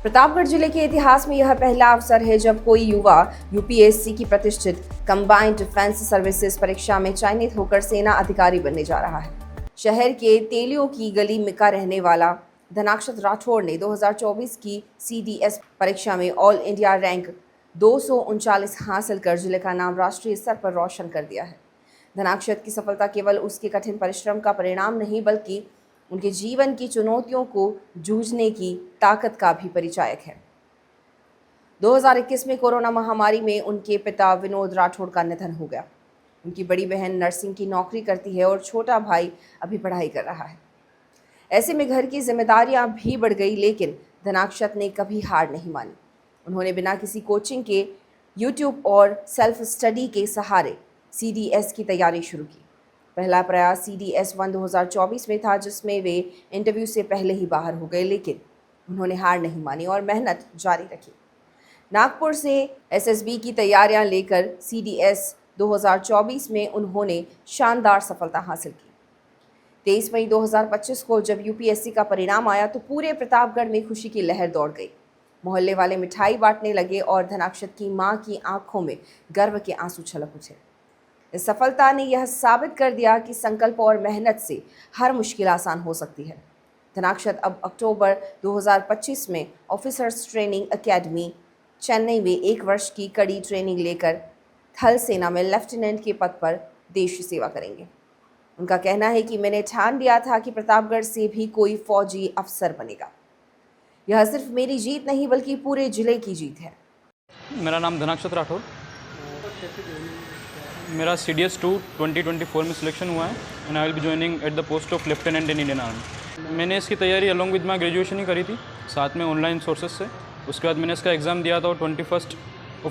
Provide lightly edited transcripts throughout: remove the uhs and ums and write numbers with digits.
प्रतापगढ़ जिले के इतिहास में यह पहला अवसर है जब कोई युवा यूपीएससी की प्रतिष्ठित कंबाइंड डिफेंस सर्विसेज परीक्षा में चयनित होकर सेना अधिकारी बनने जा रहा है। शहर के तेलियों की गली में का रहने वाला धनाक्षत राठौड़ ने 2024 की सीडीएस परीक्षा में ऑल इंडिया रैंक 239 हासिल कर जिले का नाम राष्ट्रीय स्तर पर रोशन कर दिया है। धनाक्षत की सफलता केवल उसके कठिन परिश्रम का परिणाम नहीं बल्कि उनके जीवन की चुनौतियों को जूझने की ताकत का भी परिचायक है। 2021 में कोरोना महामारी में उनके पिता विनोद राठौड़ का निधन हो गया। उनकी बड़ी बहन नर्सिंग की नौकरी करती है और छोटा भाई अभी पढ़ाई कर रहा है। ऐसे में घर की जिम्मेदारियां भी बढ़ गई, लेकिन धनाक्षत ने कभी हार नहीं मानी। उन्होंने बिना किसी कोचिंग के यूट्यूब और सेल्फ स्टडी के सहारे सीडीएस की तैयारी शुरू की। पहला प्रयास सीडीएस 1 2024 में था, जिसमें वे इंटरव्यू से पहले ही बाहर हो गए, लेकिन उन्होंने हार नहीं मानी और मेहनत जारी रखी। नागपुर से एसएसबी की तैयारियां लेकर सीडीएस 2024 में उन्होंने शानदार सफलता हासिल की। 23 मई 2025 को जब यूपीएससी का परिणाम आया तो पूरे प्रतापगढ़ में खुशी की लहर दौड़ गई। मोहल्ले वाले मिठाई बांटने लगे और धनाक्षत की मां की आंखों में गर्व के आंसू छलक उठे। इस सफलता ने यह साबित कर दिया कि संकल्प और मेहनत से हर मुश्किल आसान हो सकती है। धनाक्षत अब अक्टूबर 2025 में ऑफिसर्स ट्रेनिंग एकेडमी चेन्नई में 1 वर्ष की कड़ी ट्रेनिंग लेकर थल सेना में लेफ्टिनेंट के पद पर देश सेवा करेंगे। उनका कहना है कि मैंने ठान लिया था कि प्रतापगढ़ से भी कोई फौजी अफसर बनेगा। यह सिर्फ मेरी जीत नहीं बल्कि पूरे जिले की जीत है। मेरा नाम धनाक्षत राठौड़। मेरा CDS 2 2024 में सिलेक्शन हुआ है and I will be joining at the post of lieutenant in Indian army. मैंने इसकी तैयारी अलॉन्ग विद माई ग्रेजुएशन ही करी थी, साथ में ऑनलाइन सोर्सेज से। उसके बाद मैंने इसका एग्ज़ाम दिया था और 21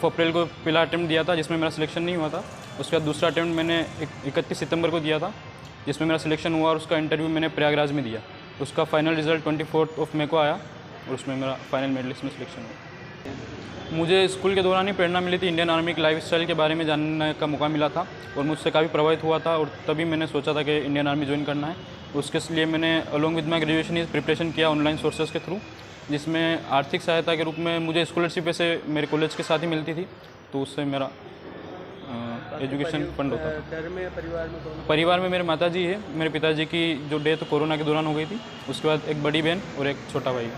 अप्रैल को पहला अटैम्प्ट दिया था, जिसमें मेरा सिलेक्शन नहीं हुआ था। उसके बाद दूसरा अटैम्प्ट मैंने 31 सितंबर को दिया था, जिसमें मेरा सिलेक्शन हुआ और उसका इंटरव्यू मैंने प्रयागराज में दिया। उसका फाइनल रिजल्ट 24 मई को आया और उसमें मेरा फाइनल मेडल लिस्ट में सिलेक्शन हुआ। मुझे स्कूल के दौरान ही प्रेरणा मिली थी, इंडियन आर्मी के लाइफस्टाइल के बारे में जानने का मौका मिला था और मुझसे काफ़ी प्रभावित हुआ था और तभी मैंने सोचा था कि इंडियन आर्मी ज्वाइन करना है। उसके लिए मैंने along with my graduation he preparation किया ऑनलाइन सोर्सेज के थ्रू, जिसमें आर्थिक सहायता के रूप में मुझे स्कॉलरशिप वैसे मेरे कॉलेज के साथ ही मिलती थी, तो उससे मेरा एजुकेशन फंड होता था। परिवार में मेरे माताजी है, मेरे पिताजी की जो डेथ कोरोना के दौरान हो गई थी। उसके बाद एक बड़ी बहन और एक छोटा भाई।